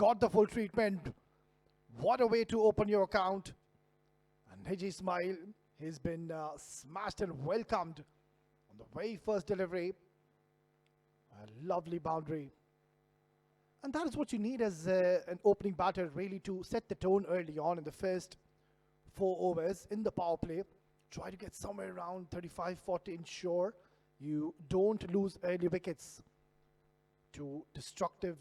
got the full treatment. What a way to open your account. And Niji Ismail, he's been smashed and welcomed on the very first delivery. A lovely boundary. And that is what you need as an opening batter, really, to set the tone early on in the first 4 overs in the power play. Try to get somewhere around 35-40, ensure you don't lose early wickets to destructive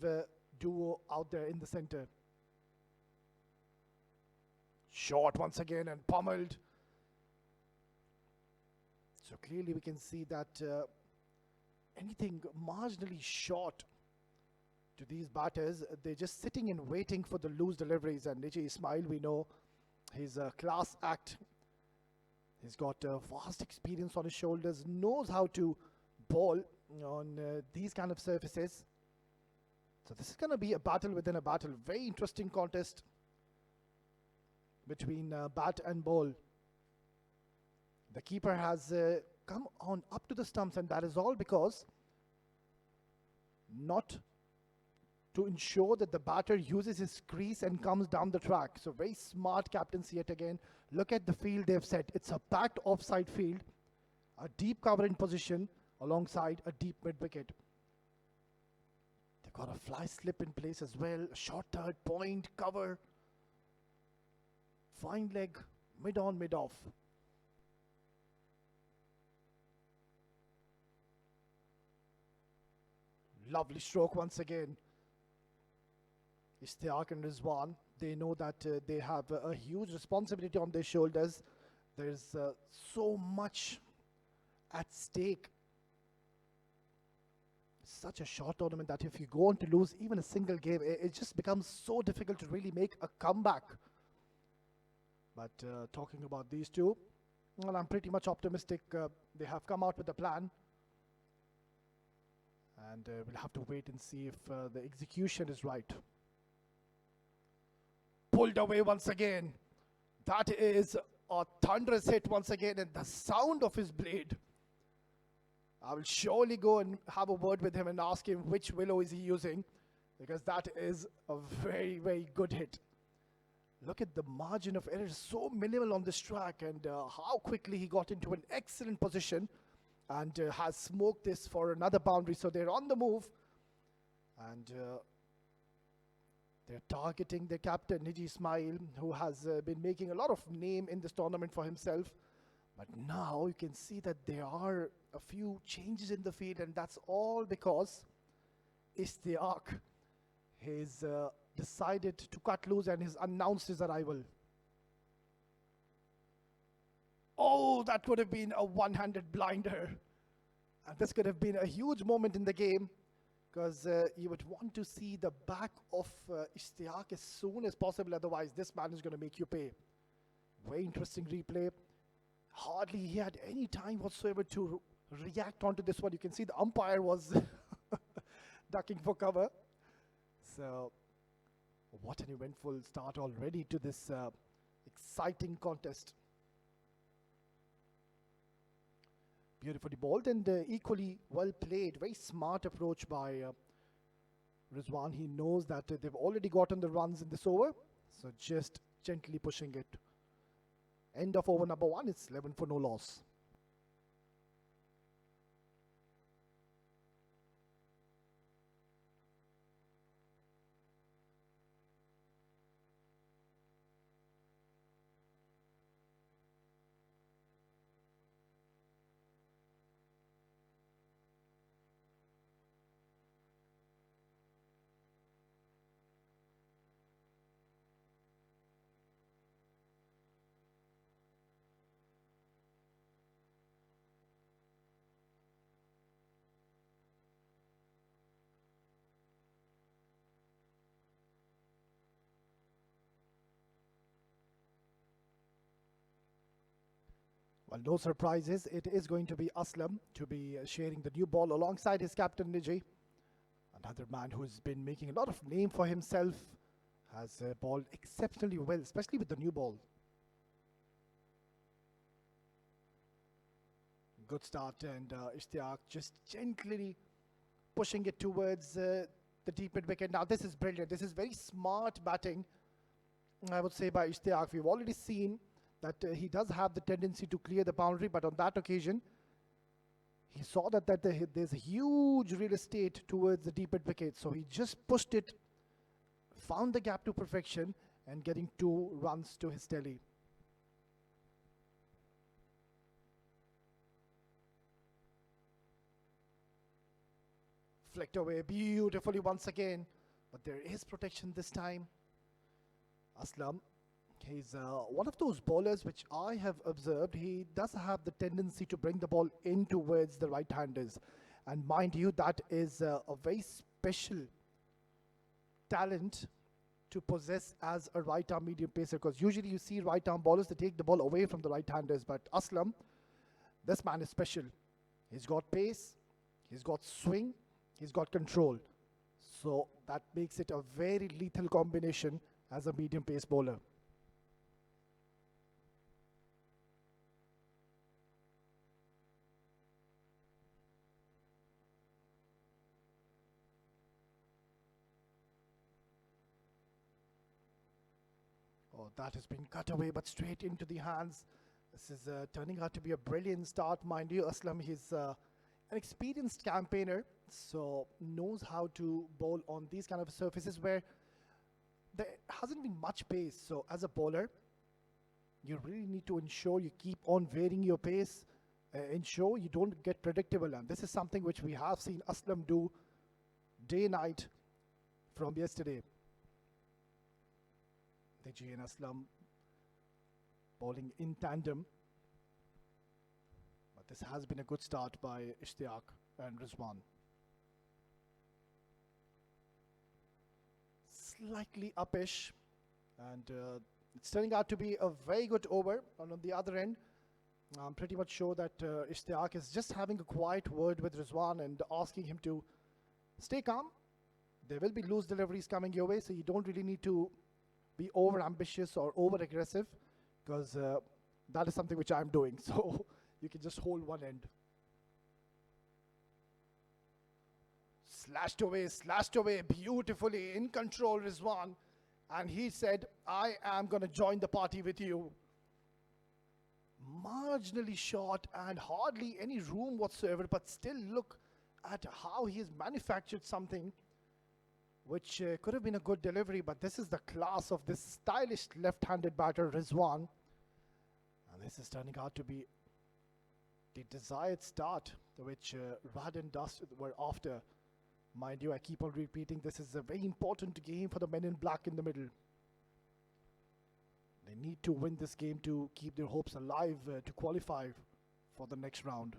duo out there in the center. Short once again and pummeled. So clearly we can see that anything marginally short to these batters, they're just sitting and waiting for the loose deliveries. And Niji Ismail, we know he's a class act. He's got vast experience on his shoulders, knows how to bowl on these kind of surfaces. So this is going to be a battle within a battle. Very interesting contest between bat and ball. The keeper has come on up to the stumps, and that is all because not to ensure that the batter uses his crease and comes down the track. So very smart captaincy yet again. Look at the field they've set. It's a packed offside field, a deep cover in position alongside a deep mid wicket. They've got a fly slip in place as well, a short third, point, cover, fine leg, mid on, mid off. Lovely stroke once again. Ishtiaq and Rizwan, they know that they have a huge responsibility on their shoulders. There's so much at stake. Such a short tournament that if you go on to lose even a single game, it just becomes so difficult to really make a comeback. But talking about these two, well, I'm pretty much optimistic. They have come out with a plan. And we'll have to wait and see if the execution is right. Pulled away once again. That is a thunderous hit once again, and the sound of his blade. I will surely go and have a word with him and ask him which willow is he using, because that is a very, very good hit. Look at the margin of error, so minimal on this track, and how quickly he got into an excellent position and has smoked this for another boundary. So they're on the move, and they're targeting their captain, Niji Ismail, who has been making a lot of name in this tournament for himself. But now you can see that there are a few changes in the field, and that's all because Ishtiaq has decided to cut loose and has announced his arrival. Oh, that would have been a one-handed blinder. And this could have been a huge moment in the game, because you would want to see the back of Ishtiaq as soon as possible. Otherwise, this man is going to make you pay. Very interesting replay. Hardly he had any time whatsoever to react onto this one. You can see the umpire was ducking for cover. So, what an eventful start already to this exciting contest. Beautifully bowled and equally well played. Very smart approach by Rizwan. He knows that they've already gotten the runs in this over, so just gently pushing it. End of over number 1. It's 11 for no loss. Well, no surprises. It is going to be Aslam to be sharing the new ball alongside his captain Niji. Another man who's been making a lot of name for himself, has bowled exceptionally well, especially with the new ball. Good start, and Ishtiaq just gently pushing it towards the the deep mid wicket. Now this is brilliant. This is very smart batting, I would say, by Ishtiaq. We've already seen that he does have the tendency to clear the boundary, but on that occasion, he saw that there's a huge real estate towards the deep mid wicket, so he just pushed it, found the gap to perfection, and getting 2 runs to his tally. Flicked away beautifully once again, but there is protection this time. Aslam, he's one of those bowlers which I have observed. He does have the tendency to bring the ball in towards the right-handers. And mind you, that is a very special talent to possess as a right-arm medium pacer, because usually you see right-arm bowlers, they take the ball away from the right-handers. But Aslam, this man is special. He's got pace, he's got swing, he's got control. So that makes it a very lethal combination as a medium pace bowler. Oh, that has been cut away, but straight into the hands. This is turning out to be a brilliant start. Mind you, Aslam, he's an experienced campaigner, so knows how to bowl on these kind of surfaces where there hasn't been much pace. So as a bowler, you really need to ensure you keep on varying your pace, ensure you don't get predictable. And this is something which we have seen Aslam do day and night from yesterday. Deji and Aslam bowling in tandem. But this has been a good start by Ishtiaq and Rizwan. Slightly uppish, and it's turning out to be a very good over. And on the other end, I'm pretty much sure that Ishtiaq is just having a quiet word with Rizwan and asking him to stay calm. There will be loose deliveries coming your way, so you don't really need to be over ambitious or over aggressive, because that is something which I'm doing. So you can just hold one end. Slashed away beautifully, in control Rizwan, and he said, I am going to join the party with you. Marginally short and hardly any room whatsoever, but still look at how he has manufactured something which could have been a good delivery, but this is the class of this stylish left-handed batter Rizwan, and this is turning out to be the desired start which RAD&DUST were after. Mind you, I keep on repeating, this is a very important game for the men in black in the middle. They need to win this game to keep their hopes alive to qualify for the next round.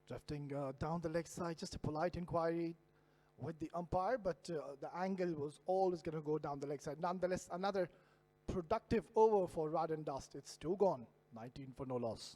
Drifting down the leg side, just a polite inquiry with the umpire, but the angle was always going to go down the leg side. Nonetheless, another productive over for RAD&DUST. It's 2 gone, 19 for no loss.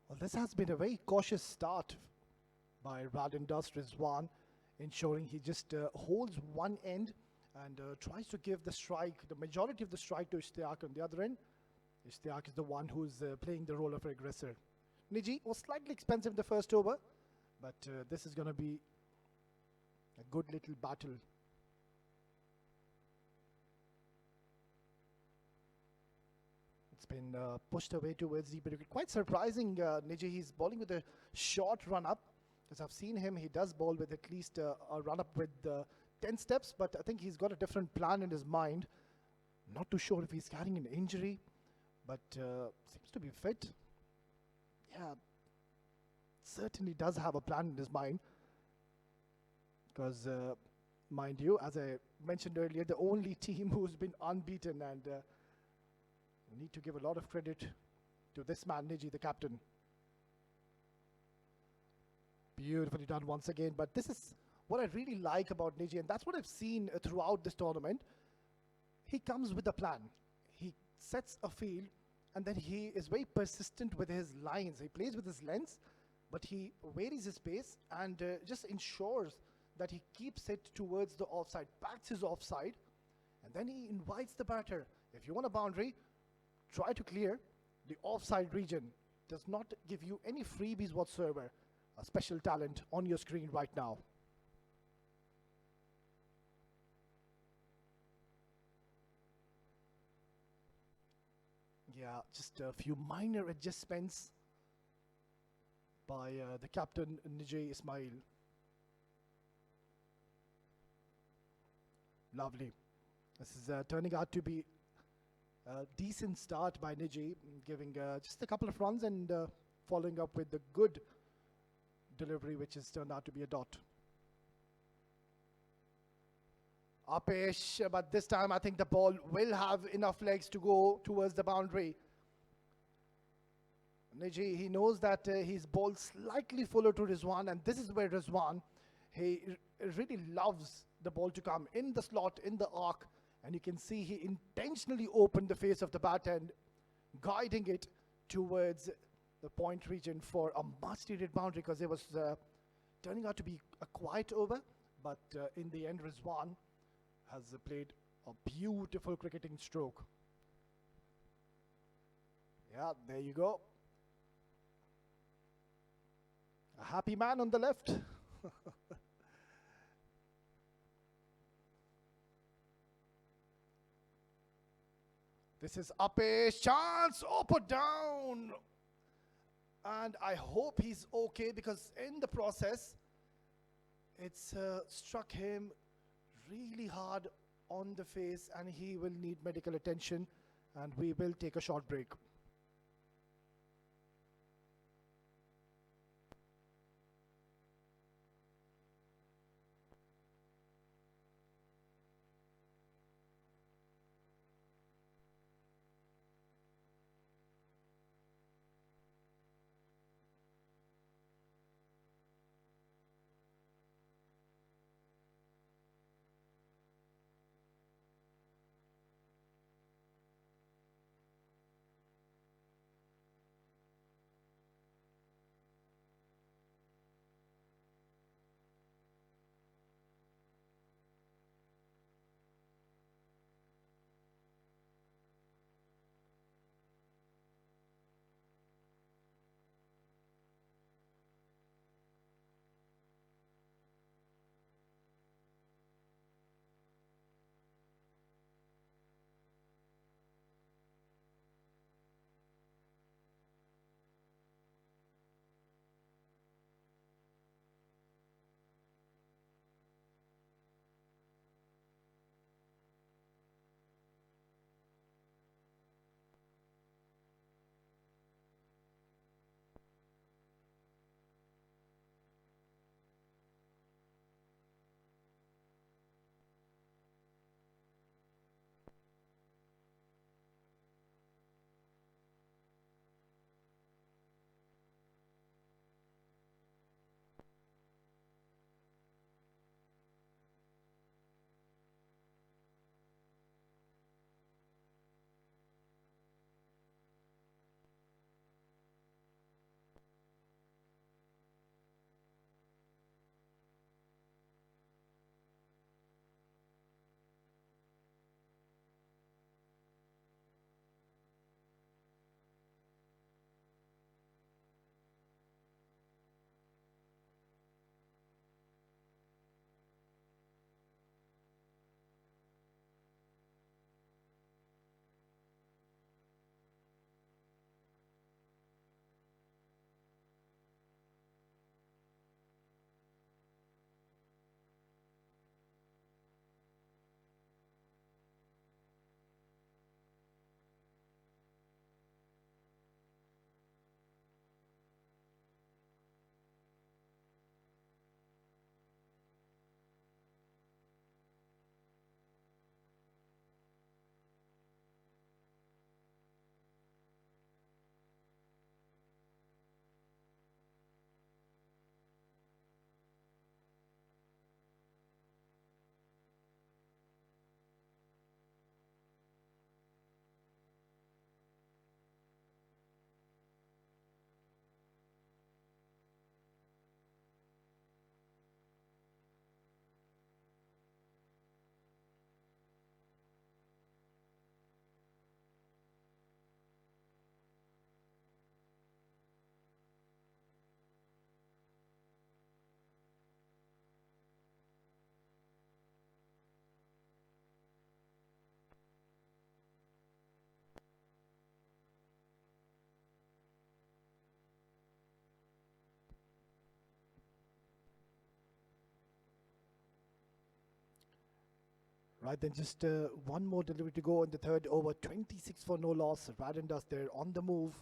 Well, this has been a very cautious start by RAD&DUST Rizwan, ensuring he just holds one end and tries to give the strike, the majority of the strike, to Ishtiaq on the other end. Ishtiaq is the one who's playing the role of aggressor. Niji was slightly expensive in the first over, but this is going to be a good little battle. It's been pushed away towards deep wicket. Quite surprising, Niji. He's bowling with a short run up, Because I've seen him, he does bowl with at least a run up with 10 steps, but I think he's got a different plan in his mind. Not too sure if he's carrying an injury, but seems to be fit. Yeah, certainly does have a plan in his mind. Because, mind you, as I mentioned earlier, the only team who's been unbeaten, and we need to give a lot of credit to this man, Niji, the captain. Beautifully done once again, but this is what I really like about Niji, and that's what I've seen throughout this tournament. He comes with a plan. He sets a field, and then he is very persistent with his lines. He plays with his lengths, but he varies his pace and just ensures that he keeps it towards the offside, backs his offside, and then he invites the batter. If you want a boundary, try to clear the offside region. Does not give you any freebies whatsoever. A special talent on your screen right now. Yeah, just a few minor adjustments by the captain, Nijay Ismail. Lovely. This is turning out to be a decent start by Niji, giving just a couple of runs and following up with the good delivery, which has turned out to be a dot. Upish, but this time I think the ball will have enough legs to go towards the boundary. Niji, he knows that he's bowled slightly fuller to Rizwan, and this is where Rizwan, he really loves the ball to come in the slot, in the arc, and you can see he intentionally opened the face of the bat and guiding it towards the point region for a much needed boundary, because it was turning out to be a quiet over, but in the end Rizwan has played a beautiful cricketing stroke. Yeah, there you go. A happy man on the left. This is Upish, chance, put down. And I hope he's okay, because in the process, it's struck him really hard on the face, and he will need medical attention, and we will take a short break. Right, then just one more delivery to go in the third over. 26 for no loss. RAD&DUST there on the move.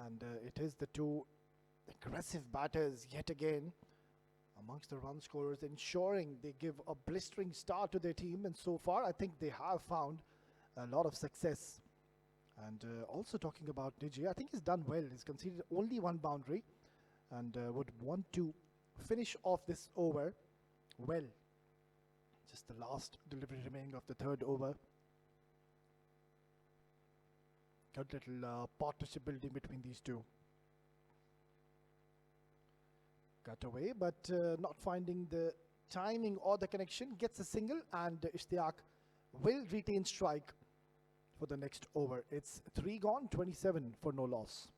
And it is the two aggressive batters yet again amongst the run scorers, ensuring they give a blistering start to their team. And so far, I think they have found a lot of success. And also talking about Niji, I think he's done well. He's conceded only one boundary and would want to finish off this over well. Just the last delivery remaining of the third over. Good little partnership building between these two. Cut away, but not finding the timing or the connection. Gets a single, and Ishtiaq will retain strike for the next over. It's 3 gone, 27 for no loss.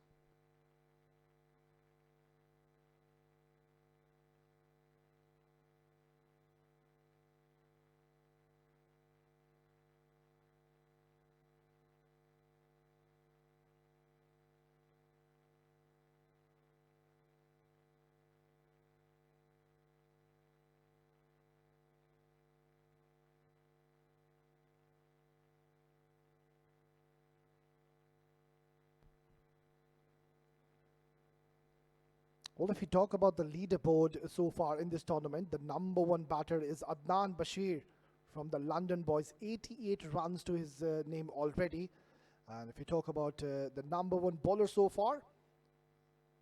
Well, if you talk about the leaderboard so far in this tournament, the number one batter is Adnan Bashir from the London Boys. 88 runs to his name already. And if you talk about the number one bowler so far,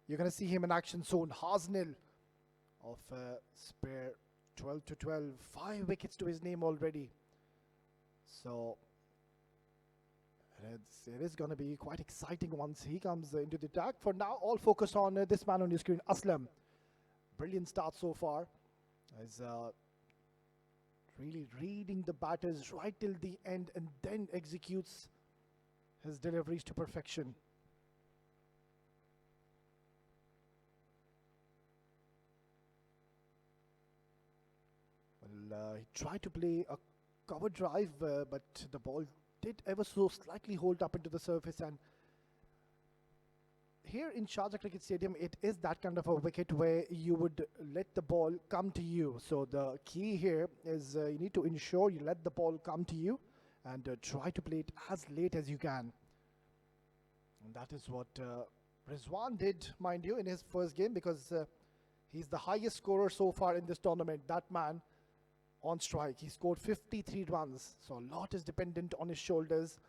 you're going to see him in action soon. Hasnil of Spare 12-12. 5 wickets to his name already. So it is going to be quite exciting once he comes into the attack. For now, all focus on this man on your screen, Aslam. Brilliant start so far. He's really reading the batters right till the end and then executes his deliveries to perfection. Well, he tried to play a cover drive, but the ball did ever so slightly hold up into the surface. And here in Sharjah Cricket Stadium, it is that kind of a wicket where you would let the ball come to you. So the key here is you need to ensure you let the ball come to you and try to play it as late as you can. And that is what Rizwan did, mind you, in his first game, because he's the highest scorer so far in this tournament. That man on strike, he scored 53 runs, so a lot is dependent on his shoulders,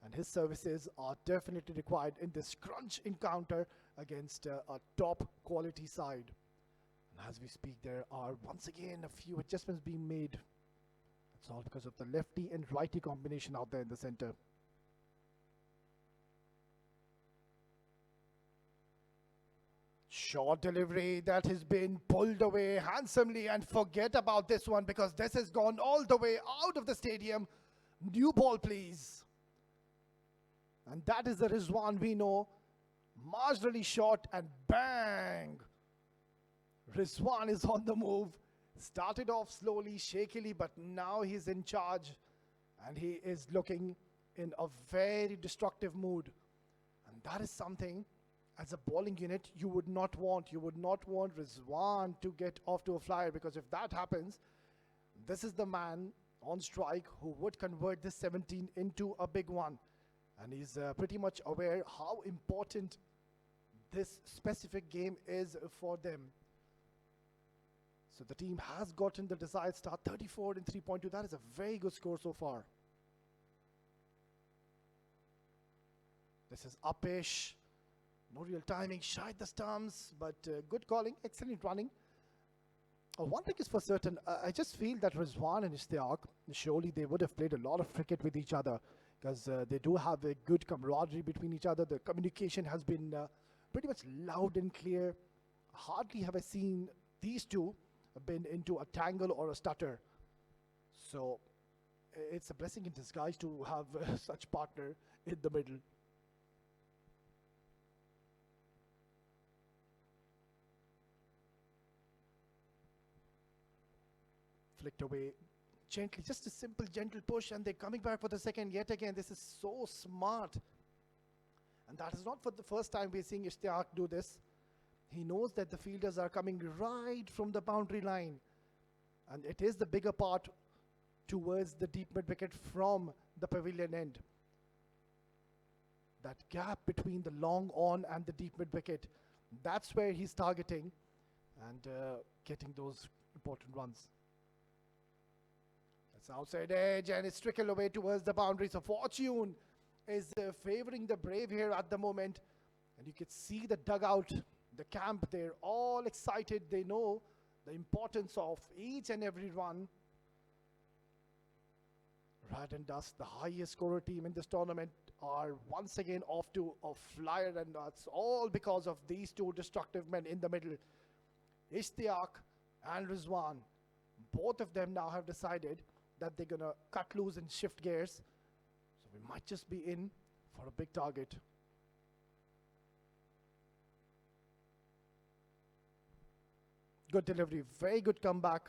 and his services are definitely required in this crunch encounter against a top quality side. And as we speak, there are once again a few adjustments being made. It's all because of the lefty and righty combination out there in the center. Short delivery that has been pulled away handsomely, and forget about this one because this has gone all the way out of the stadium. New ball, please. And that is the Rizwan we know. Marginally short and bang. Rizwan is on the move. Started off slowly, shakily, but now he's in charge and he is looking in a very destructive mood. And that is something, as a bowling unit, you would not want. You would not want Rizwan to get off to a flyer, because if that happens, this is the man on strike who would convert this 17 into a big one. And he's pretty much aware how important this specific game is for them. So the team has gotten the desired start, 34 in 3.2. That is a very good score so far. This is uppish. No real timing, shied the stumps, but good calling, excellent running. One thing is for certain, I just feel that Rizwan and Ishtiaq, surely they would have played a lot of cricket with each other, because they do have a good camaraderie between each other. The communication has been pretty much loud and clear. Hardly have I seen these two been into a tangle or a stutter. So it's a blessing in disguise to have such partner in the middle. Flicked away gently, just a simple gentle push, and they're coming back for the second yet again. This is so smart, and that is not for the first time we're seeing Ishtiaq do this. He knows that the fielders are coming right from the boundary line, and it is the bigger part towards the deep mid wicket from the pavilion end. That gap between the long on and the deep mid wicket, that's where he's targeting and getting those important runs. That's outside edge and it's trickled away towards the boundary. So fortune is favoring the Brave here at the moment. And you can see the dugout, the camp, they're all excited. They know the importance of each and every run. RAD&DUST, the highest scorer team in this tournament, are once again off to a flyer, and that's all because of these two destructive men in the middle. Ishtiaq and Rizwan, both of them now have decided that they're gonna cut loose and shift gears. So we might just be in for a big target. Good delivery, very good comeback,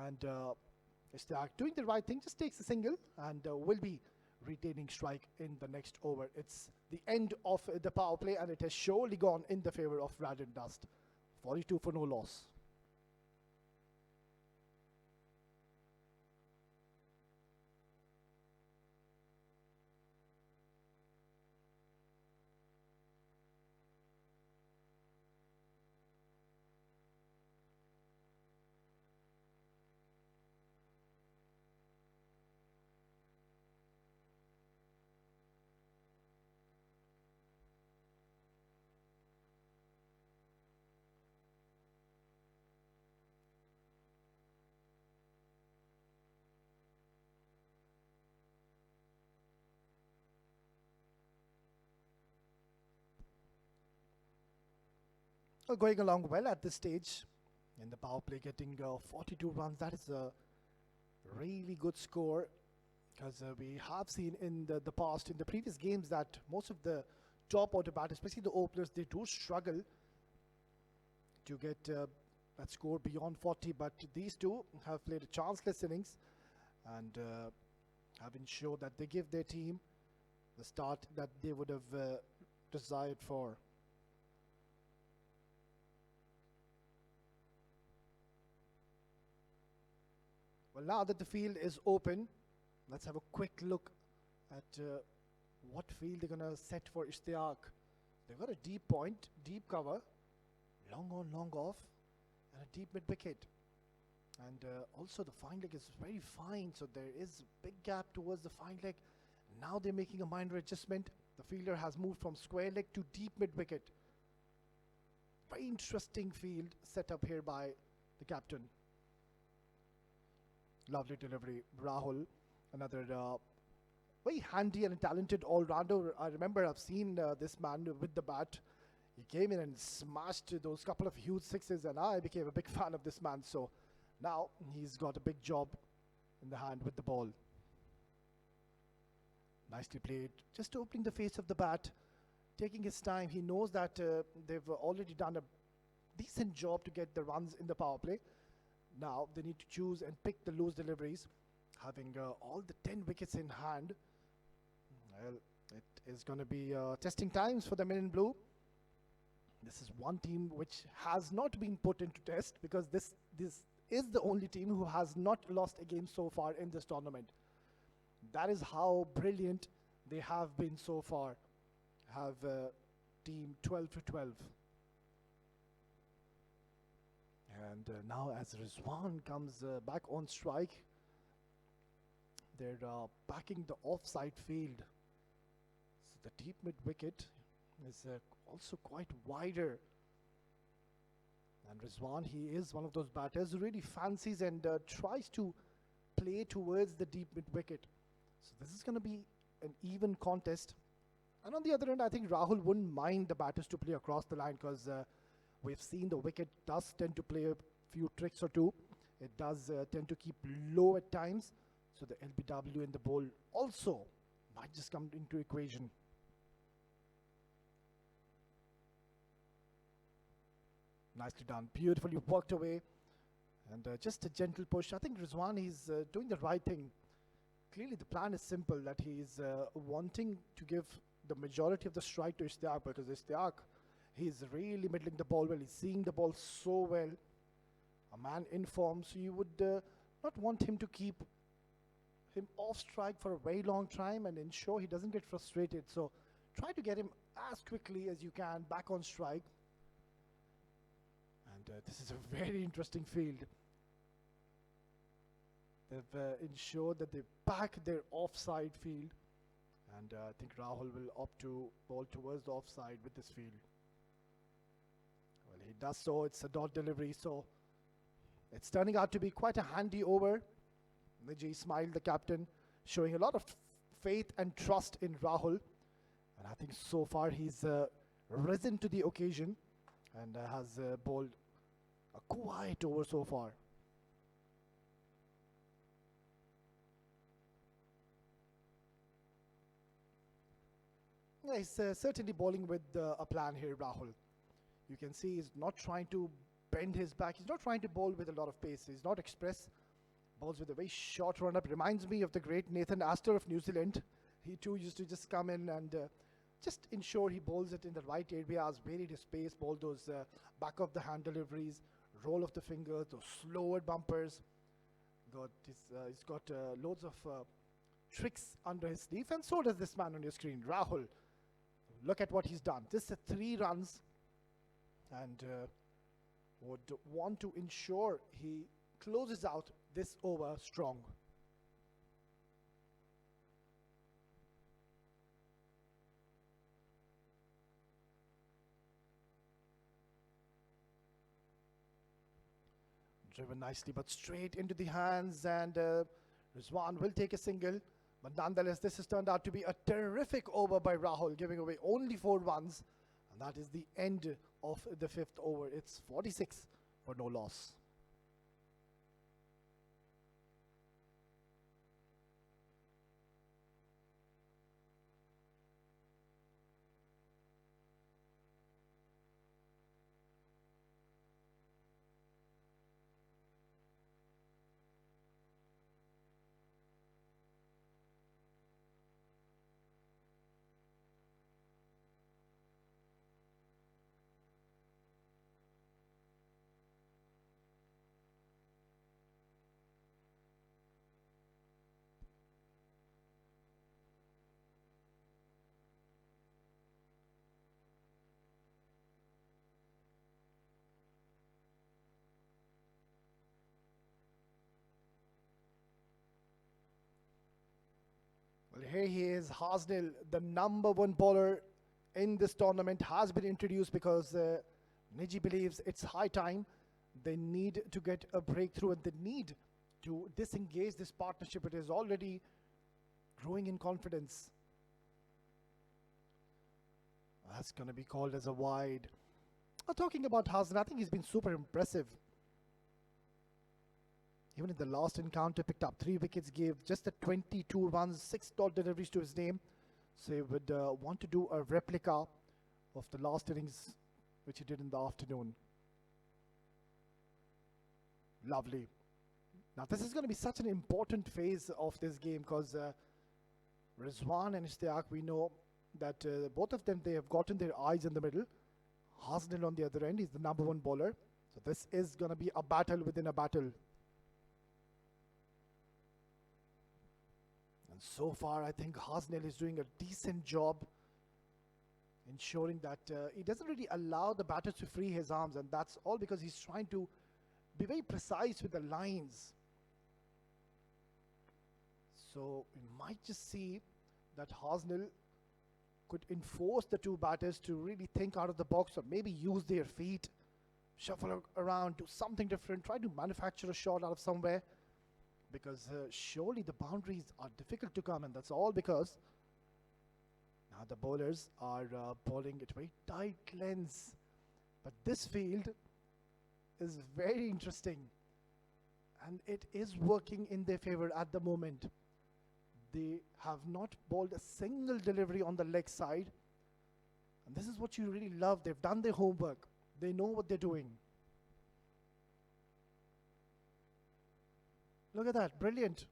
and Ishtiaq doing the right thing, just takes a single and will be retaining strike in the next over. It's the end of the power play and it has surely gone in the favor of RAD&DUST. 42 for no loss. Going along well at this stage in the power play, getting 42 runs. That is a really good score, because we have seen in the past, in the previous games, that most of the top order batters, especially the openers, they do struggle to get that score beyond 40. But these two have played a chanceless innings and have ensured that they give their team the start that they would have desired for. Well, now that the field is open, let's have a quick look at what field they're going to set for Ishtiaq. They've got a deep point, deep cover, long on, long off, and a deep mid wicket. And also the fine leg is very fine, so there is a big gap towards the fine leg. Now they're making a minor adjustment. The fielder has moved from square leg to deep mid wicket. Very interesting field set up here by the captain. Lovely delivery, Rahul, another very handy and talented all-rounder. I remember I've seen this man with the bat. He came in and smashed those couple of huge sixes, and I became a big fan of this man. So now he's got a big job in the hand with the ball. Nicely played, just opening the face of the bat, taking his time. He knows that they've already done a decent job to get the runs in the power play. Now they need to choose and pick the loose deliveries. Having all the 10 wickets in hand, well, it is going to be testing times for the men in blue. This is one team which has not been put into test, because this is the only team who has not lost a game so far in this tournament. That is how brilliant they have been so far. Have team 12-12. And now as Rizwan comes back on strike, they're backing the offside field. So the deep mid wicket is also quite wider. And Rizwan, he is one of those batters who really fancies and tries to play towards the deep mid wicket. So this is going to be an even contest. And on the other end, I think Rahul wouldn't mind the batters to play across the line, because we've seen the wicket does tend to play a few tricks or two. It does tend to keep low at times. So the LBW in the bowl also might just come into equation. Nicely done. Beautifully worked away. And just a gentle push. I think Rizwan is doing the right thing. Clearly the plan is simple, that he is wanting to give the majority of the strike to Ishtiaq, because Ishtiaq, he's really middling the ball well. He's seeing the ball so well. A man in form, so you would not want him to keep him off strike for a very long time and ensure he doesn't get frustrated. So try to get him as quickly as you can back on strike. And this is a very interesting field. They've ensured that they back their offside field. And I think Rahul will opt to bowl towards the offside with this field. Well, he does so. It's a dot delivery, so it's turning out to be quite a handy over. Niji Ismail, the captain, showing a lot of faith and trust in Rahul. And I think so far he's risen to the occasion and has bowled a quiet over so far. Yeah, he's certainly bowling with a plan here, Rahul. You can see he's not trying to bend his back. He's not trying to bowl with a lot of pace. He's not express. Bowls with a very short run-up. Reminds me of the great Nathan Astor of New Zealand. He too used to just come in and just ensure he bowls it in the right areas, vary his pace, bowl those back of the hand deliveries, roll of the fingers, those slower bumpers. He's got loads of tricks under his sleeve, and so does this man on your screen, Rahul. Look at what he's done. Just 3 runs, and would want to ensure he closes out this over strong. Driven nicely, but straight into the hands, and Rizwan will take a single. But nonetheless, this has turned out to be a terrific over by Rahul, giving away only 4 runs. And that is the end of the 5th over. It's 46 for no loss. Well, here he is, Hasnil, the #1 bowler in this tournament, has been introduced because Niji believes it's high time. They need to get a breakthrough and they need to disengage this partnership. It is already growing in confidence. That's going to be called as a wide. Talking about Hasnil, I think he's been super impressive. Even in the last encounter, picked up 3 wickets, gave just 22 runs, 6 dot deliveries to his name. So he would want to do a replica of the last innings, which he did in the afternoon. Lovely. Now this is going to be such an important phase of this game because Rizwan and Ishtiaq, we know that both of them, they have gotten their eyes in the middle. Hasnil on the other end, he's the #1 bowler. So this is going to be a battle within a battle. And so far, I think Hasnil is doing a decent job ensuring that he doesn't really allow the batter to free his arms, and that's all because he's trying to be very precise with the lines. So we might just see that Hasnil could enforce the 2 batters to really think out of the box, or maybe use their feet, shuffle around, do something different, try to manufacture a shot out of somewhere. Because surely the boundaries are difficult to come, and that's all because now the bowlers are bowling at very tight lengths. But this field is very interesting, and it is working in their favor at the moment. They have not bowled a single delivery on the leg side, and this is what you really love. They've done their homework. They know what they're doing. Look at that, brilliant.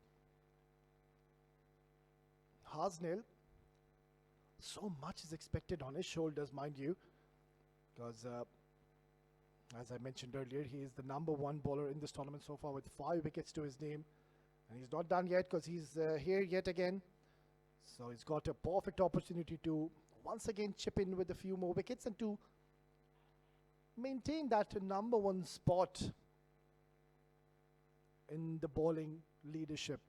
Hasnil, so much is expected on his shoulders, mind you, because as I mentioned earlier, he is the #1 bowler in this tournament so far with 5 wickets to his name, And he's not done yet because he's here yet again. So he's got a perfect opportunity to once again chip in with a few more wickets and to maintain that number one spot in the bowling leadership.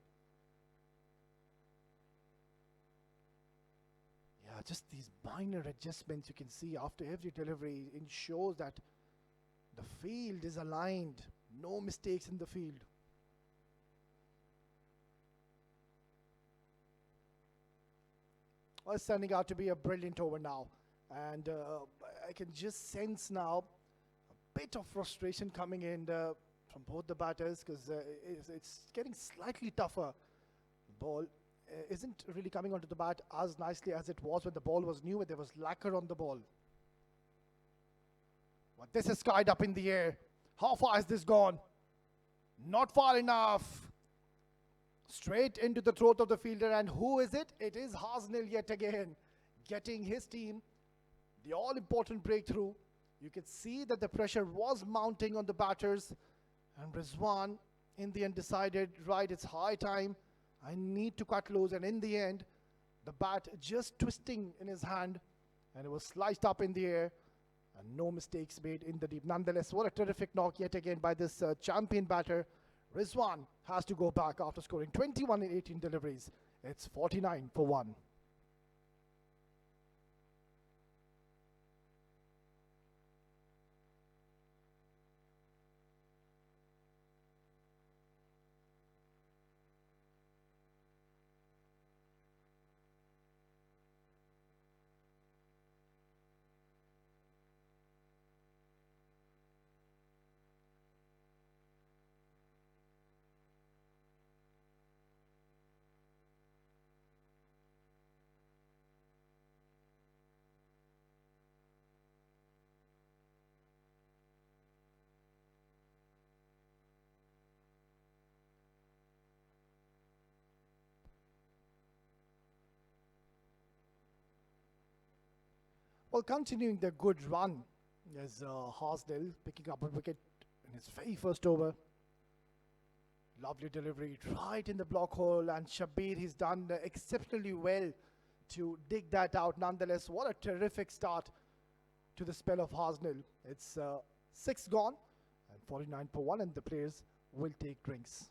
Yeah, just these minor adjustments you can see after every delivery ensures that the field is aligned, no mistakes in the field. Well, it's turning out to be a brilliant over now, and I can just sense now a bit of frustration coming in from both the batters because it's getting slightly tougher. The ball isn't really coming onto the bat as nicely as it was when the ball was new and there was lacquer on the ball. But this is skied up in the air. How far is this gone? Not far enough. Straight into the throat of the fielder, and who is it? It is Hasnell yet again, getting his team the all-important breakthrough. You could see that the pressure was mounting on the batters, and Rizwan in the end decided, right, it's high time, I need to cut loose, and in the end, the bat just twisting in his hand, and it was sliced up in the air, and no mistakes made in the deep. Nonetheless, what a terrific knock yet again by this champion batter. Rizwan has to go back after scoring 21 in 18 deliveries. It's 49 for 1. Well, continuing the good run is Hasnell picking up a wicket in his very first over. Lovely delivery right in the block hole, and Shabir, he's done exceptionally well to dig that out. Nonetheless, what a terrific start to the spell of Hasnell. It's 6 gone and 49 for 1, and the players will take drinks.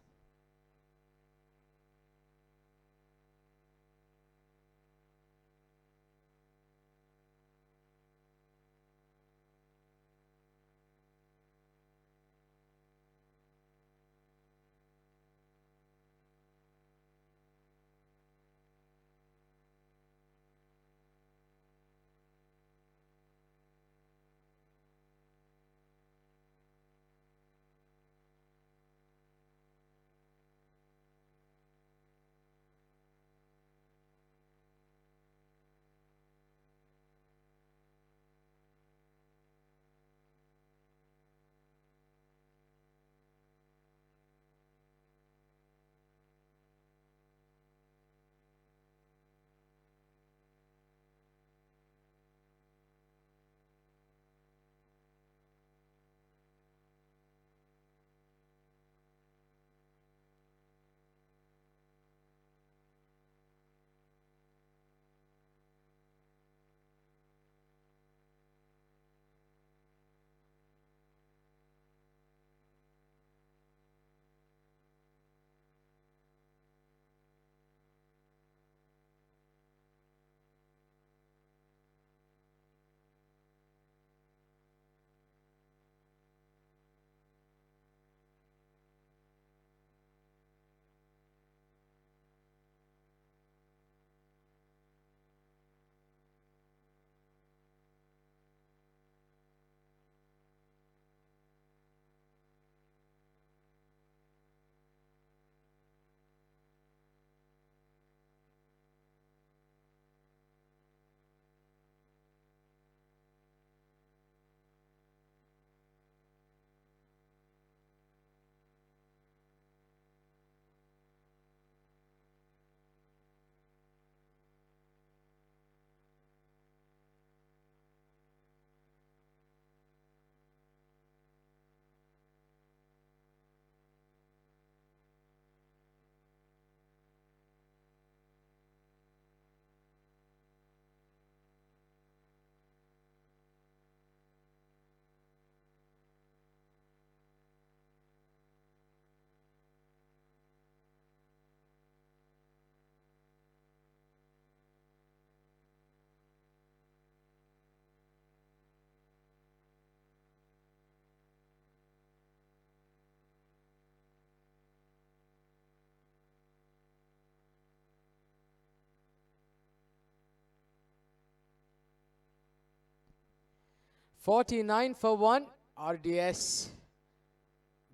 49 for 1. RDS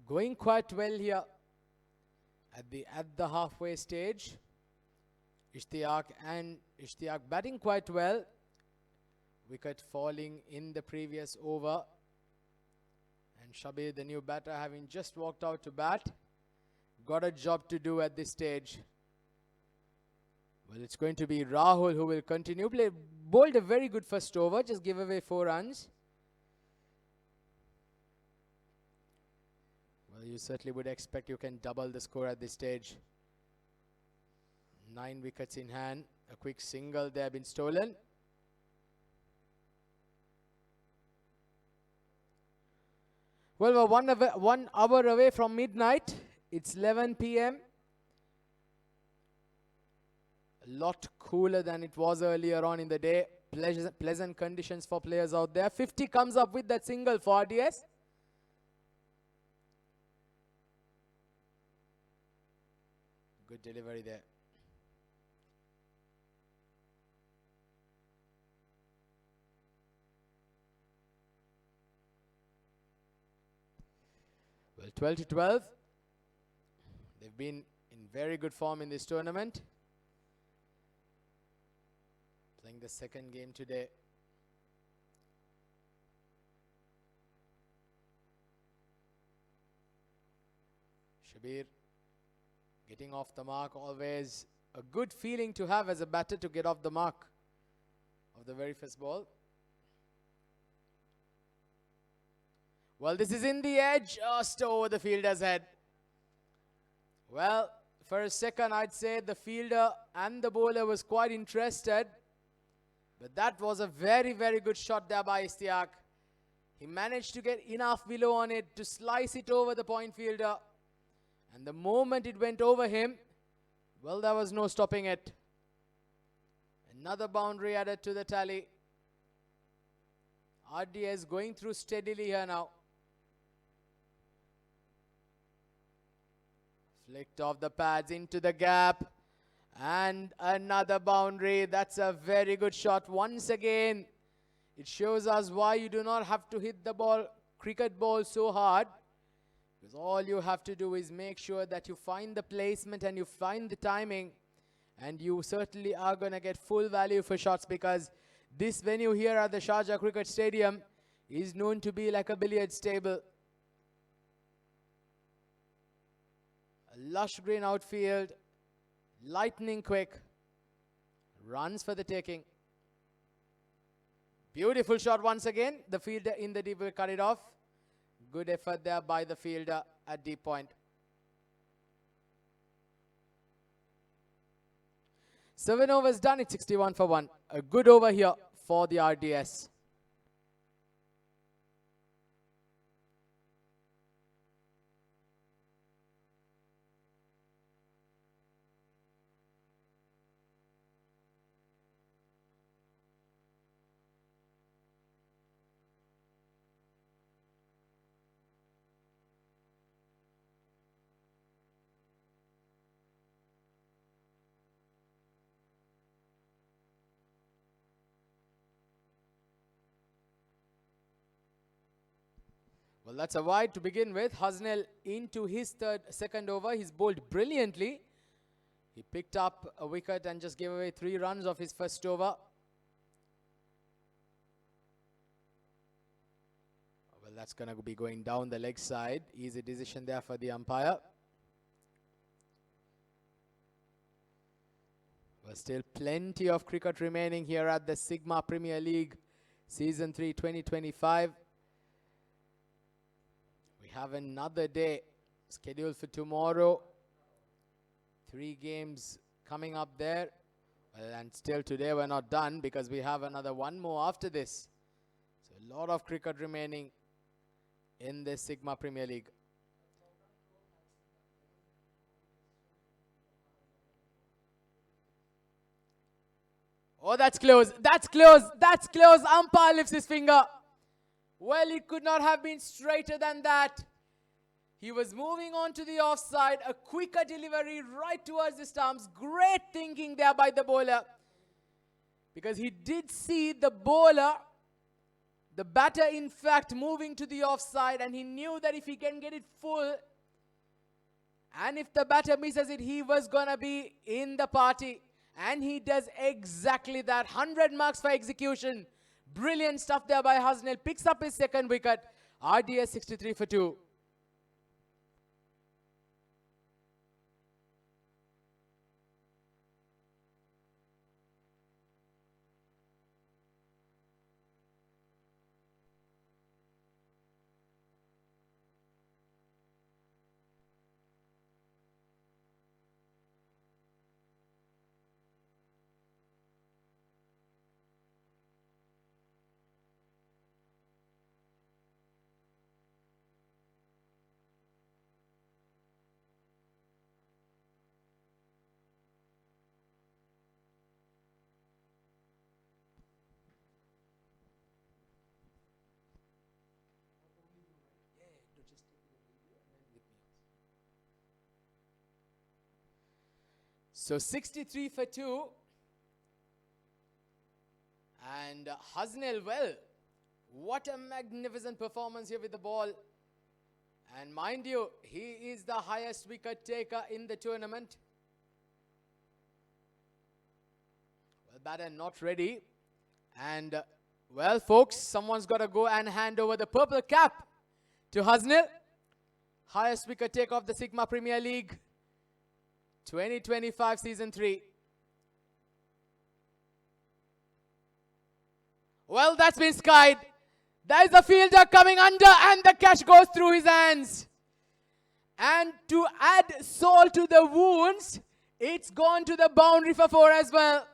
going quite well here at the halfway stage. Ishtiaq batting quite well. Wicket falling in the previous over. And Shabir, the new batter, having just walked out to bat, got a job to do at this stage. Well, it's going to be Rahul who will continue. Bowled a very good first over, just give away 4 runs. Well, you certainly would expect you can double the score at this stage. 9 wickets in hand. A quick single there been stolen. Well, we're 1 hour away from midnight. It's 11 p.m. A lot cooler than it was earlier on in the day. Pleasant conditions for players out there. 50 comes up with that single for RDS. Good delivery there. Well, 12-12. They've been in very good form in this tournament. Playing the second game today. Shabir getting off the mark, always a good feeling to have as a batter to get off the mark of the very first ball. Well, this is in the edge, just over the fielder's head. Well, for a second, I'd say the fielder and the bowler was quite interested. But that was a very, very good shot there by Ishtiaq. He managed to get enough below on it to slice it over the point fielder. And the moment it went over him, well, there was no stopping it. Another boundary added to the tally. RDS going through steadily here now. Flicked off the pads into the gap. And another boundary. That's a very good shot. Once again, it shows us why you do not have to hit the ball, cricket ball, so hard. Because all you have to do is make sure that you find the placement and you find the timing. And you certainly are going to get full value for shots, because this venue here at the Sharjah Cricket Stadium is known to be like a billiards table. A lush green outfield, lightning quick, runs for the taking. Beautiful shot once again. The fielder in the deep will cut it off. Good effort there by the fielder at deep point. 7 overs done. It's 61 for 1. A good over here for the RDS. Well, that's a wide to begin with. Hasnell into his second over. He's bowled brilliantly. He picked up a wicket and just gave away 3 runs of his first over. Well, that's going to be going down the leg side. Easy decision there for the umpire. Well, still plenty of cricket remaining here at the Sigma Premier League Season 3 2025. We have another day scheduled for tomorrow. 3 games coming up there. Well, and still today we're not done, because we have another 1 more after this. So a lot of cricket remaining in the Sigma Premier League. Oh, that's close. That's close. That's close. Umpire lifts his finger. Well, it could not have been straighter than that. He was moving on to the offside. A quicker delivery right towards the stumps. Great thinking there by the bowler, because he did see the bowler The batter, in fact, moving to the offside, and he knew that if he can get it full, and if the batter misses it, he was going to be in the party. And he does exactly that. 100 marks for execution. Brilliant stuff there by Hasnell. Picks up his second wicket. RDS 63 for 2. So 63 for 2. And Hasnell, well, what a magnificent performance here with the ball. And mind you, he is the highest wicket taker in the tournament. Well, batter not ready. And, well, folks, someone's got to go and hand over the purple cap to Hasnell. Highest wicket taker of the Sigma Premier League 2025 Season 3. Well, that's been skied. There's a fielder coming under, and the catch goes through his hands. And to add salt to the wounds, it's gone to the boundary for 4 as well.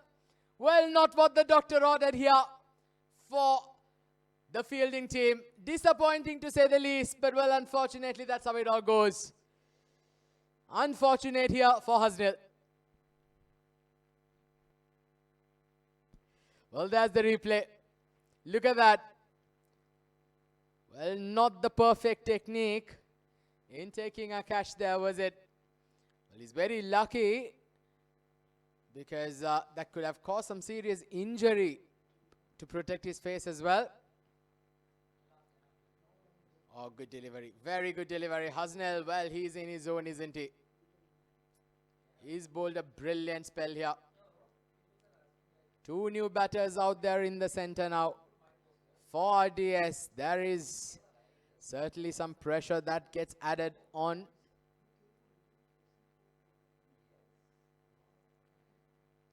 Well, not what the doctor ordered here for the fielding team. Disappointing to say the least, but well, unfortunately, that's how it all goes. Unfortunate here for Hasnell. Well, there's the replay. Look at that. Well, not the perfect technique in taking a catch there, was it? Well, he's very lucky because that could have caused some serious injury to protect his face as well. Oh, good delivery. Very good delivery. Hasnell, well, he's in his zone, isn't he? He's bowled a brilliant spell here. 2 new batters out there in the center now. For RDS, there is certainly some pressure that gets added on.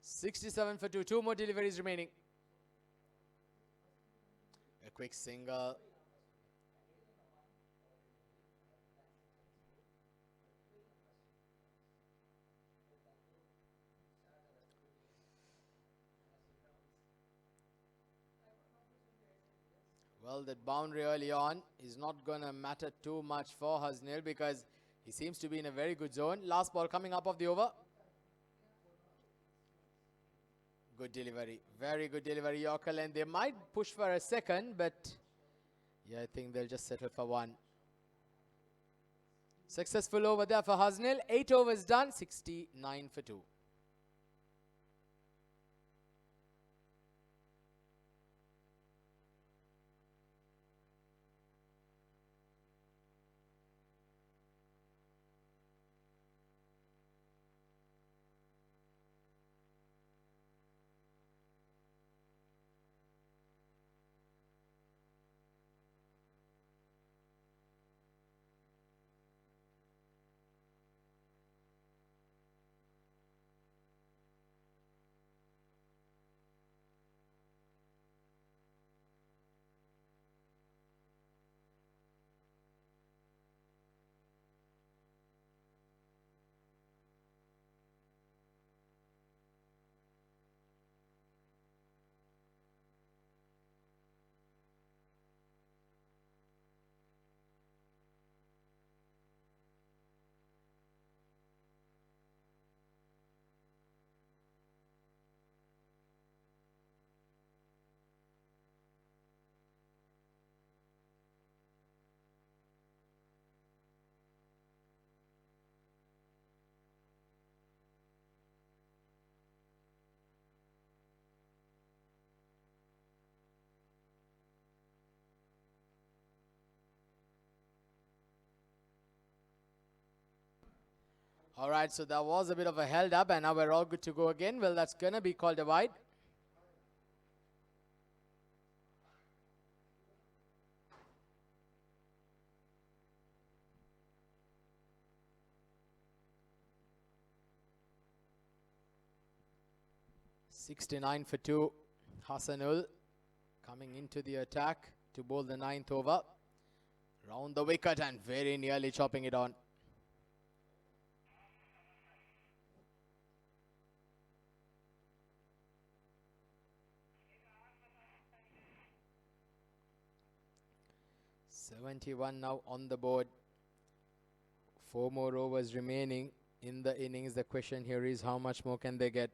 (67 for 2). 2 more deliveries remaining. A quick single. Well, that boundary early on is not going to matter too much for Hasnell because he seems to be in a very good zone. Last ball coming up of the over. Good delivery. Very good delivery, Yorker length. They might push for a second, but yeah, I think they'll just settle for 1. Successful over there for Hasnell. 8 overs done. 69 for 2. All right, so that was a bit of a held up, and now we're all good to go again. Well, that's going to be called a wide. .69 for 2. Hassanul coming into the attack to bowl the 9th over. Round the wicket and very nearly chopping it on. .71 now on the board. 4 more overs remaining in the innings. The question here is how much more can they get?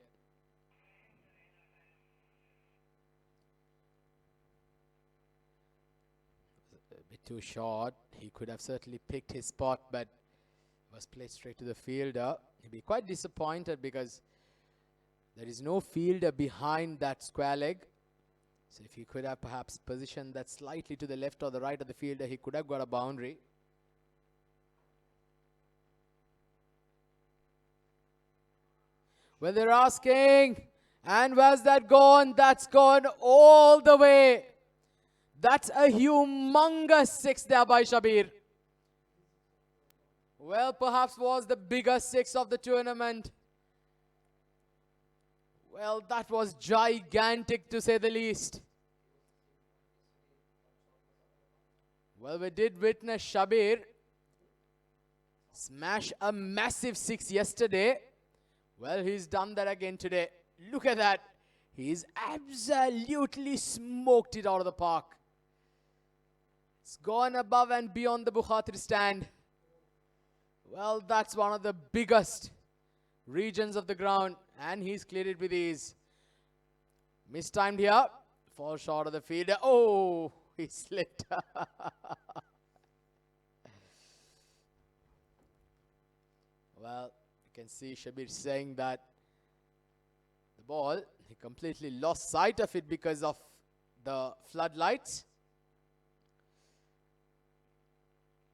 A bit too short. He could have certainly picked his spot, but was played straight to the fielder. He'll be quite disappointed because there is no fielder behind that square leg. So if he could have perhaps positioned that slightly to the left or the right of the fielder, he could have got a boundary. Well, they're asking, and where's that gone? That's gone all the way. That's a humongous 6 there by Shabir. Well, perhaps was the biggest 6 of the tournament. Well, that was gigantic to say the least. Well, we did witness Shabir smash a massive 6 yesterday. Well, he's done that again today. Look at that. He's absolutely smoked it out of the park. It's gone above and beyond the Bukhatri stand. Well, that's one of the biggest regions of the ground, and he's cleared it with ease. Mistimed here. Fall short of the fielder. Oh, he slipped. Well, you can see Shabir saying that the ball, he completely lost sight of it because of the floodlights.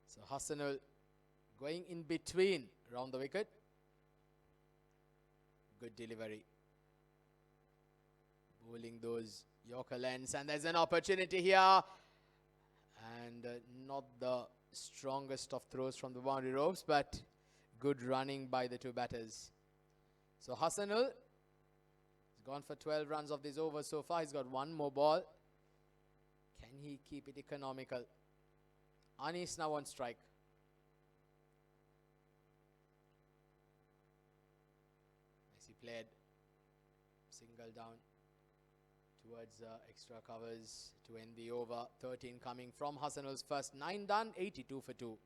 So Hassanul going in between around the wicket. Good delivery. Bowling those Yorker lengths, and there's an opportunity here. And not the strongest of throws from the boundary ropes, but good running by the 2 batters. So Hassanul has gone for 12 runs of this over so far. He's got 1 more ball. Can he keep it economical? Anis now on strike. Nicely played. Single down towards extra covers to end the over. 13 coming from Hassanul's first. 9 done, 82 for 2.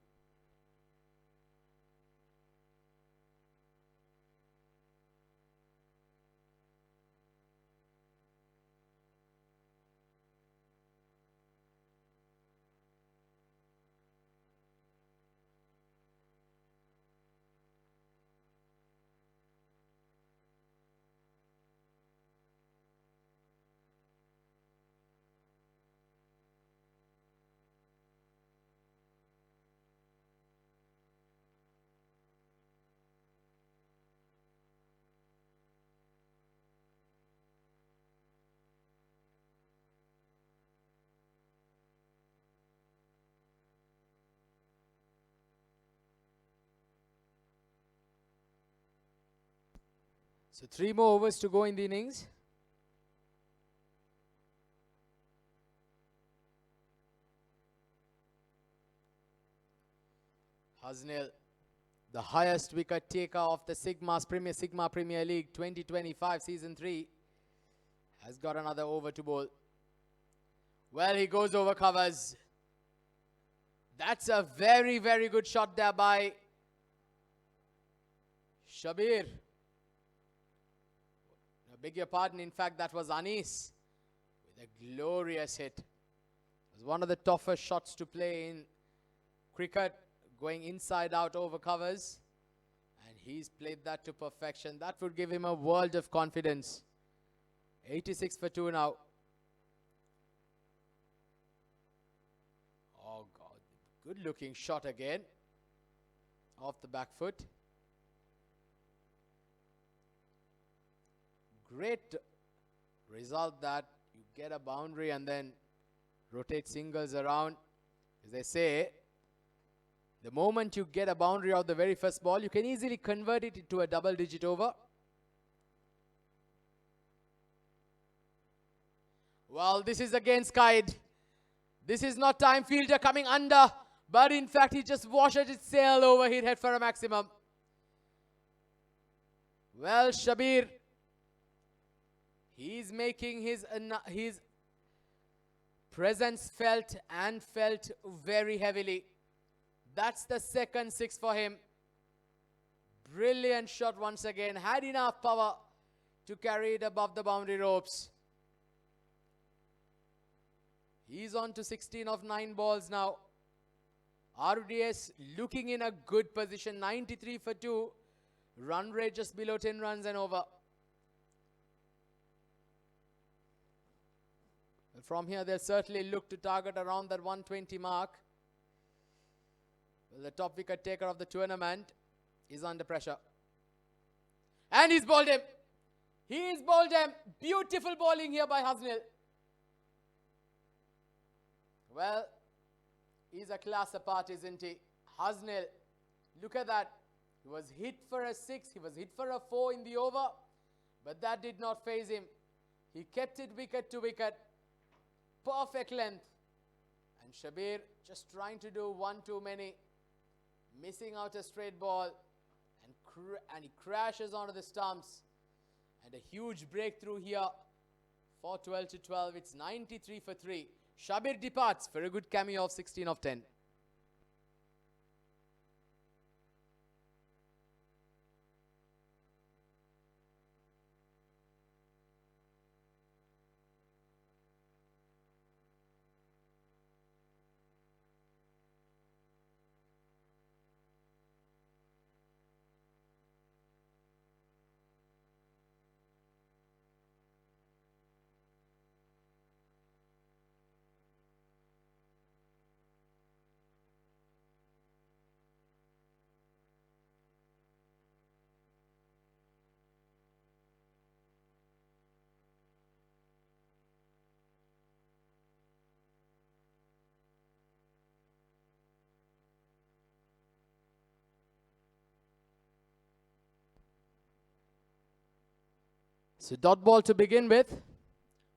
So 3 more overs to go in the innings. Hasnul, the highest wicket taker of the Sigma Premier League 2025 Season 3, has got another over to bowl. Well, he goes over covers. That's a very, very good shot there by Shabir. I beg your pardon, in fact, that was Anis with a glorious hit. It was one of the toughest shots to play in cricket, going inside out over covers, and he's played that to perfection. That would give him a world of confidence. 86 for 2 now. Oh God, good looking shot again off the back foot. great result that you get a boundary and then rotate singles around. As they say, the moment you get a boundary out the very first ball, you can easily convert it into a double-digit over. Well, this is again skied. This is not time. Fielder coming under, but in fact he just washed it sail over. He'd head for a maximum. Well, Shabir, he's making his presence felt and felt very heavily. That's the second six for him. Brilliant shot once again. Had enough power to carry it above the boundary ropes. He's on to 16 of 9 balls now. RDS looking in a good position. 93 for 2. Run rate just below 10 runs and over. Well, from here, they'll certainly look to target around that 120 mark. Well, the top wicket taker of the tournament is under pressure. And he's bowled him. He's bowled him. Beautiful bowling here by Hasnil. Well, he's a class apart, isn't he? Hasnil, look at that. He was hit for a 6. He was hit for a 4 in the over. But that did not faze him. He kept it wicket to wicket. Perfect length. And Shabir just trying to do one too many. Missing out a straight ball. And he crashes onto the stumps. And a huge breakthrough here for 12 to 12. It's 93 for 3. Shabir departs for a good cameo of 16 of 10. So dot ball to begin with.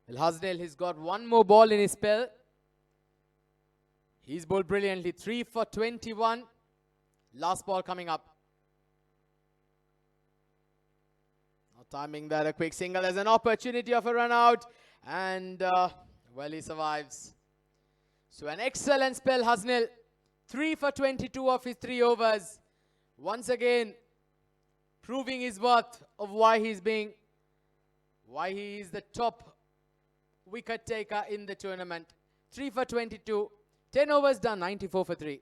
Well, Hasnil, he's got one more ball in his spell. He's bowled brilliantly. 3 for 21. Last ball coming up. Now timing that, a quick single. There's an opportunity of a run out. And, well, he survives. So an excellent spell, Hasnil. 3 for 22 of his 3 overs. Once again, proving his worth of why he is the top wicket taker in the tournament. 3 for 22. 10 overs done, 94 for 3.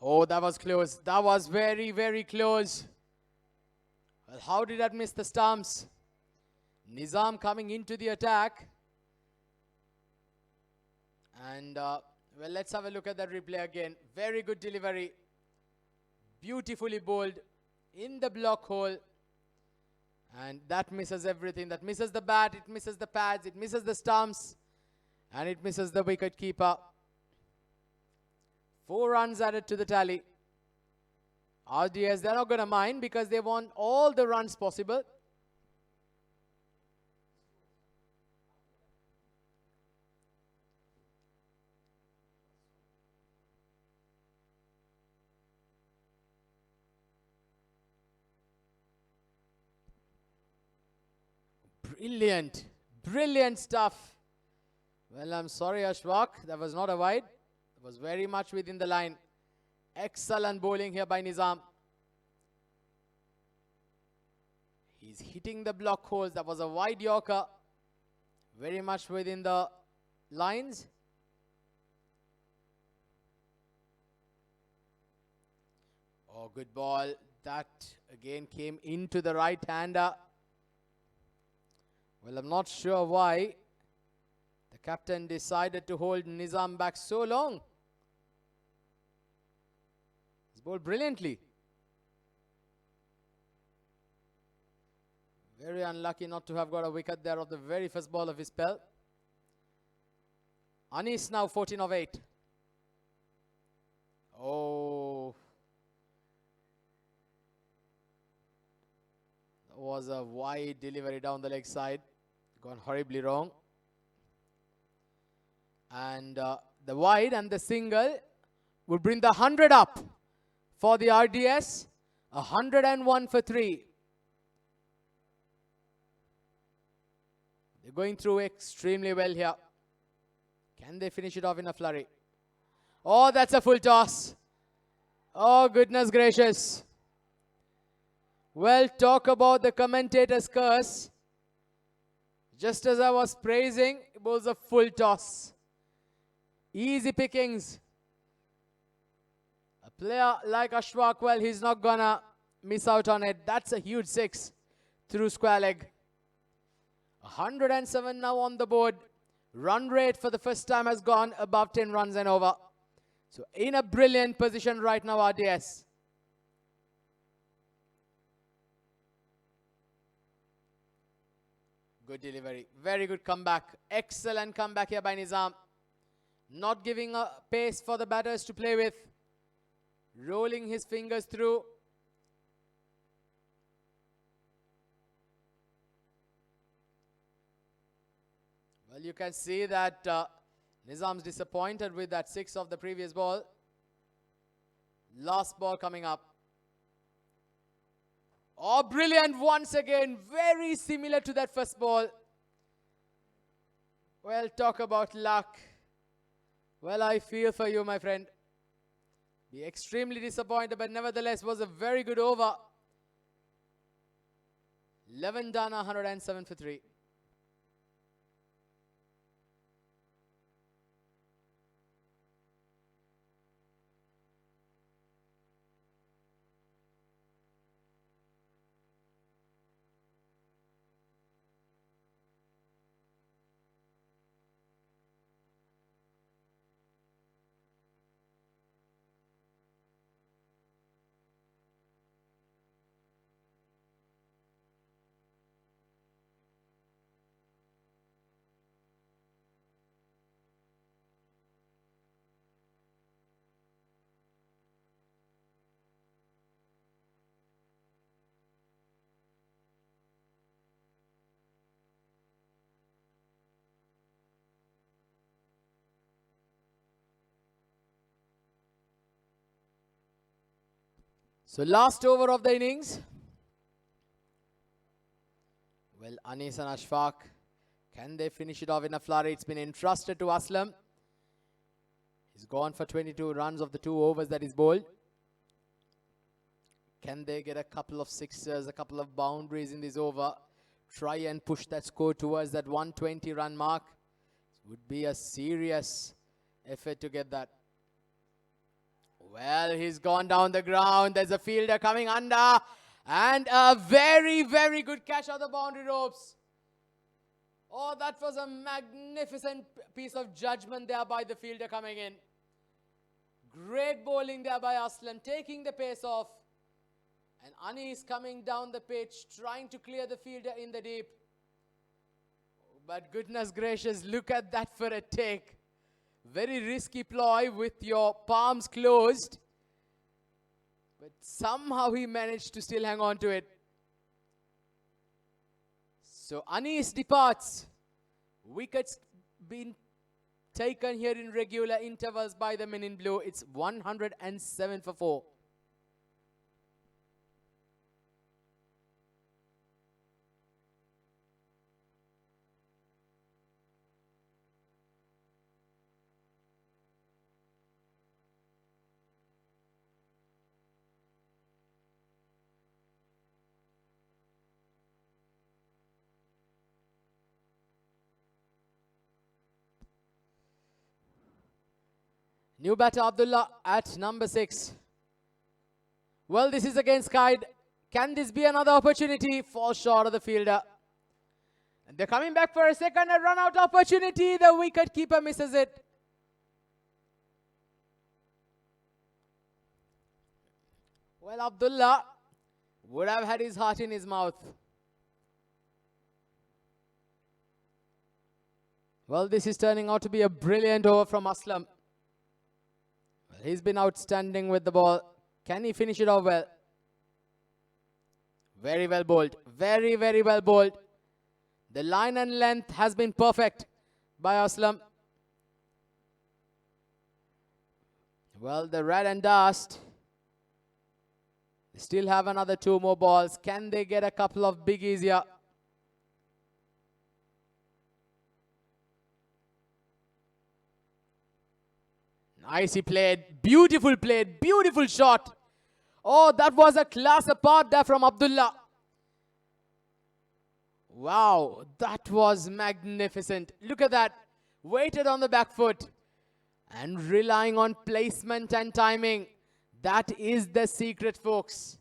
Oh, that was close. That was very, very close. Well, how did that miss the stumps? Nizam coming into the attack. And, well, let's have a look at that replay again. Very good delivery. Beautifully bowled in the block hole. And that misses everything. That misses the bat, it misses the pads, it misses the stumps, and it misses the wicket keeper. 4 runs added to the tally. RDS, they're not going to mind because they want all the runs possible. Brilliant. Brilliant stuff. Well, I'm sorry, Ashfaq. That was not a wide. It was very much within the line. Excellent bowling here by Nizam. He's hitting the block holes. That was a wide Yorker. Very much within the lines. Oh, good ball. That again came into the right-hander. Well, I'm not sure why the captain decided to hold Nizam back so long. He's bowled brilliantly. Very unlucky not to have got a wicket there of the very first ball of his spell. Anis now 14 of 8. Oh. That was a wide delivery down the leg side. Gone horribly wrong. And the wide and the single would bring the 100 up for the RDS. 101 for 3. They're going through extremely well here. Can they finish it off in a flurry? Oh, that's a full toss. Oh, goodness gracious. Well, talk about the commentator's curse. Just as I was praising, it was a full toss. Easy pickings. A player like Ashfaq, well, he's not gonna miss out on it. That's a huge 6 through square leg. 107 now on the board. Run rate for the first time has gone above 10 runs and over. So in a brilliant position right now, RDS. Good delivery. Very good comeback. Excellent comeback here by Nizam. Not giving a pace for the batters to play with. Rolling his fingers through. Well, you can see that Nizam's disappointed with that 6 of the previous ball. Last ball coming up. Oh, brilliant once again. Very similar to that first ball. Well, talk about luck. Well, I feel for you, my friend. Be extremely disappointed, but nevertheless was a very good over. 11 done, 107 for 3. So last over of the innings. Well, Anis and Ashfaq, can they finish it off in a flurry? It's been entrusted to Aslam. He's gone for 22 runs of the 2 overs that he's bowled. Can they get a couple of sixes, a couple of boundaries in this over? Try and push that score towards that 120 run mark. It would be a serious effort to get that. Well, he's gone down the ground. There's a fielder coming under. And a very, very good catch on the boundary ropes. Oh, that was a magnificent piece of judgment there by the fielder coming in. Great bowling there by Aslam, taking the pace off. And Anis coming down the pitch, trying to clear the fielder in the deep. But goodness gracious, look at that for a take. Very risky ploy with your palms closed. But somehow he managed to still hang on to it. So Anis departs. Wickets being taken here in regular intervals by the men in blue. It's 107 for 4. New batter Abdullah at number 6. Well, this is again skied. Can this be another opportunity? Falls short of the fielder. And they're coming back for a second, a run out opportunity. The wicket keeper misses it. Well, Abdullah would have had his heart in his mouth. Well, this is turning out to be a brilliant over from Aslam. He's been outstanding with the ball. Can he finish it off well? Very well bowled. Very, very well bowled. The line and length has been perfect by Aslam. Well, the RAD&DUST still have another 2 more balls. Can they get a couple of biggies here? Nicely played, beautiful shot. Oh, that was a class apart there from Abdullah. Wow, that was magnificent. Look at that. Weighted on the back foot and relying on placement and timing. That is the secret, folks.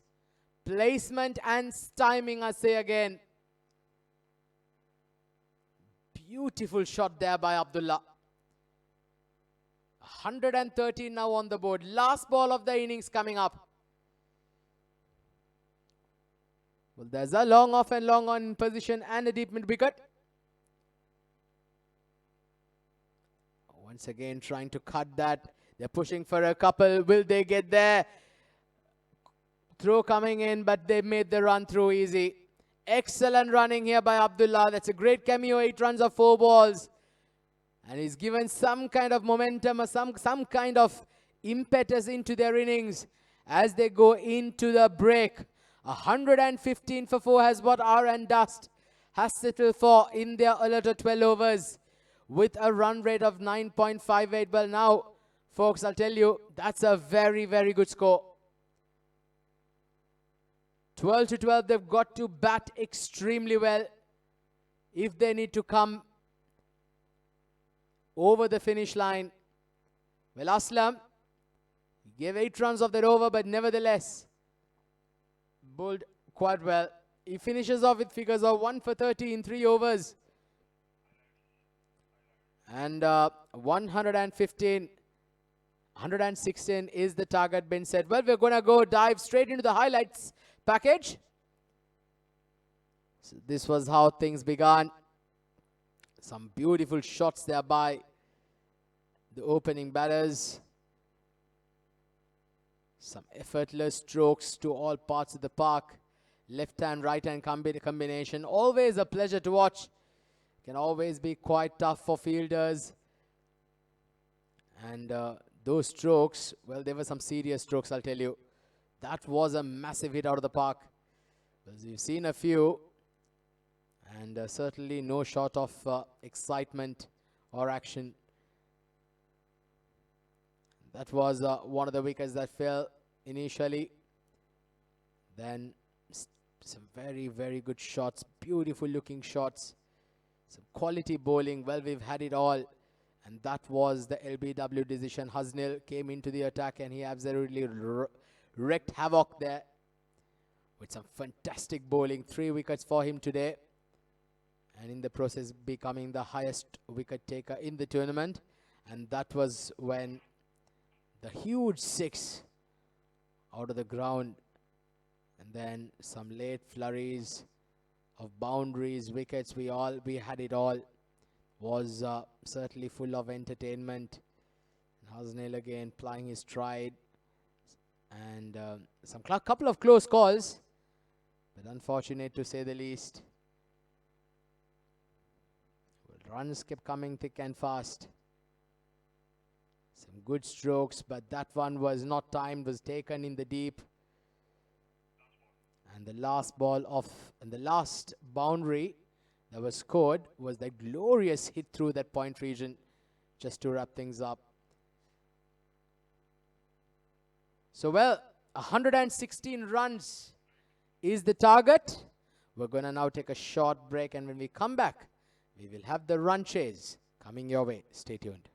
Placement and timing, I say again. Beautiful shot there by Abdullah. 113 now on the board. Last ball of the innings coming up. Well, there's a long off and long on position and a deep mid wicket. Once again trying to cut that. They're pushing for a couple. Will they get there? Throw coming in, but they made the run through easy. Excellent running here by Abdullah. That's a great cameo. 8 runs of 4 balls. And he's given some kind of momentum or some kind of impetus into their innings as they go into the break. 115 for 4 has what RAD&DUST has settled for in their allotted 12 overs with a run rate of 9.58. Well, now, folks, I'll tell you, that's a very, very good score. 12 to 12, they've got to bat extremely well if they need to come over the finish line. Well, Aslam gave 8 runs of that over, but nevertheless bowled quite well. He finishes off with figures of 1 for 30 in 3 overs. And 116 is the target been set. Well, we're going to go dive straight into the highlights package. So this was how things began. Some beautiful shots there by the opening batters. Some effortless strokes to all parts of the park. Left hand, right hand combination. Always a pleasure to watch. Can always be quite tough for fielders. And those strokes, well, there were some serious strokes, I'll tell you. That was a massive hit out of the park. Well, you've seen a few. And certainly no short of excitement or action. That was one of the wickets that fell initially. Then some very, very good shots. Beautiful looking shots. Some quality bowling. Well, we've had it all. And that was the LBW decision. Haznil came into the attack and he absolutely wreaked havoc there. With some fantastic bowling. 3 wickets for him today. And in the process becoming the highest wicket taker in the tournament. And that was when the huge 6 out of the ground. And then some late flurries of boundaries, wickets. We had it all. Was certainly full of entertainment. Hasnail again plying his stride. And some couple of close calls, but unfortunate to say the least. Well, runs kept coming thick and fast. Some good strokes, but that one was not timed, was taken in the deep. And the last ball off, and the last boundary that was scored was that glorious hit through that point region, just to wrap things up. So, well, 116 runs is the target. We're going to now take a short break, and when we come back, we will have the run chase coming your way. Stay tuned.